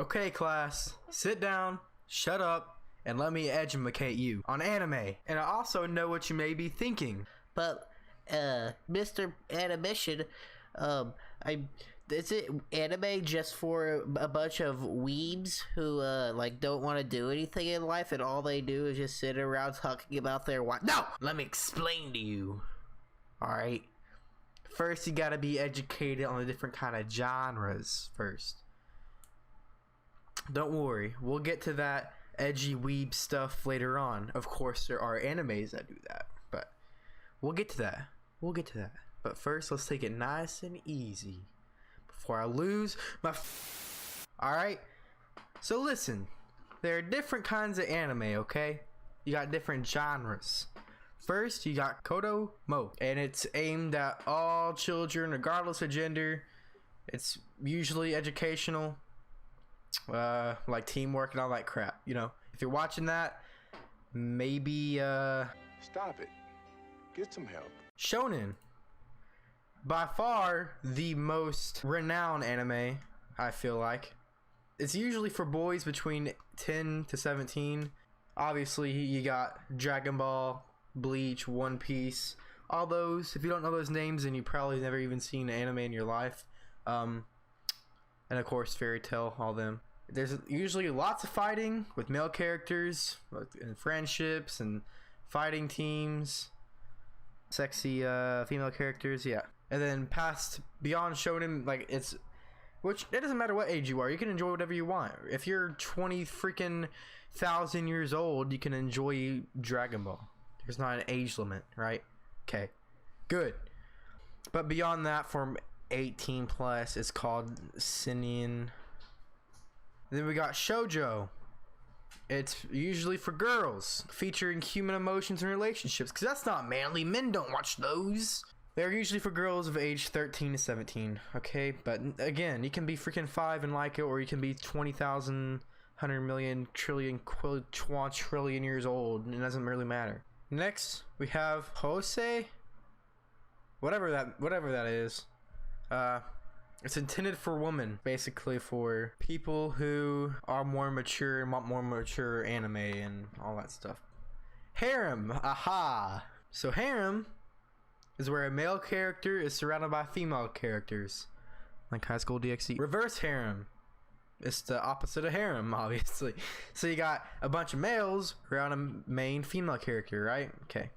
Okay, class, sit down, shut up, and let me educate you on anime. And I also know what you may be thinking. But, Mr. ANIMISSION, is it anime just for a bunch of weebs who, like, don't want to do anything in life and all they do is just sit around talking about their No! Let me explain to you. Alright? First, you gotta be educated on the different kind of genres first. Don't worry, we'll get to that edgy weeb stuff later on. Of course, there are animes that do that, but we'll get to that. But first, let's take it nice and easy before I lose my Alright? So listen, there are different kinds of anime, okay? You got different genres. First, you got Kodomo, and it's aimed at all children regardless of gender. It's usually educational, like teamwork and all that crap, you know. If you're watching that, maybe Stop it. Get some help. Shonen, by far the most renowned anime, I feel like. It's usually for boys between 10 to 17. Obviously, you got Dragon Ball, Bleach, One Piece, all those. If you don't know those names, then you probably never even seen an anime in your life. And of course, Fairy Tail, all them. There's usually lots of fighting with male characters and friendships and fighting teams, sexy female characters, yeah. And then beyond Shonen, like it doesn't matter what age you are, you can enjoy whatever you want. If you're 20 freaking thousand years old, you can enjoy Dragon Ball. There's not an age limit, right? Okay, good. But beyond that, from 18 plus, it's called Seinen. Then we got Shoujo. It's usually for girls, featuring human emotions and relationships, because that's not manly. Men don't watch those. They're usually for girls of age 13 to 17, okay? But again, you can be freaking 5 and like it, or you can be 20,000, 100 million, trillion, quadrillion years old, and it doesn't really matter. Next, we have Hose, whatever that is. It's intended for women, basically for people who are more mature and want more mature anime and all that stuff. Harem, aha! So harem is where a male character is surrounded by female characters, like High School DxD. Reverse harem. It's the opposite of harem, obviously. So you got a bunch of males around a main female character, right? Okay.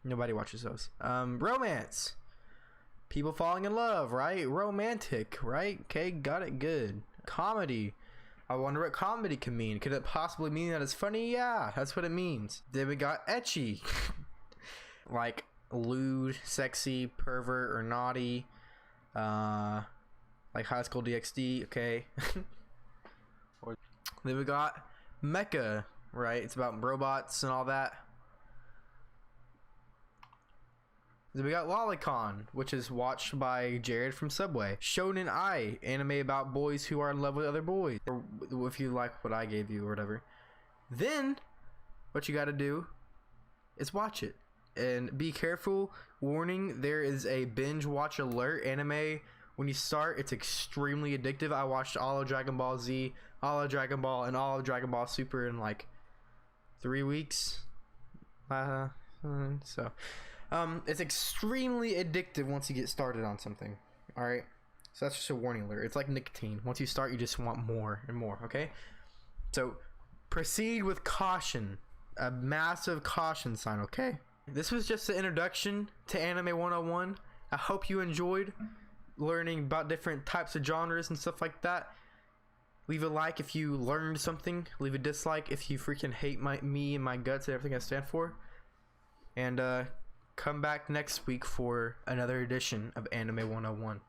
Nobody watches those. Romance. People falling in love, right? Romantic, right? Okay, got it, good. Comedy. I wonder what comedy can mean. Could it possibly mean that it's funny? Yeah, that's what it means. Then we got ecchi. Like lewd, sexy, pervert, or naughty. Like High School DxD, okay. Then we got mecha, right? It's about robots and all that. Then we got Lolicon, which is watched by Jared from Subway. Shonen Ai, anime about boys who are in love with other boys. Or if you like what I gave you or whatever. Then, what you gotta do is watch it. And be careful, warning, there is a binge watch alert. Anime, when you start, it's extremely addictive. I watched all of Dragon Ball Z, all of Dragon Ball, and all of Dragon Ball Super in like 3 weeks. It's extremely addictive once you get started on something. Alright? So that's just a warning alert. It's like nicotine. Once you start, you just want more and more, okay? So proceed with caution. A massive caution sign, okay? This was just an introduction to Anime 101. I hope you enjoyed learning about different types of genres and stuff like that. Leave a like if you learned something. Leave a dislike if you freaking hate me and my guts and everything I stand for. And come back next week for another edition of Anime 101.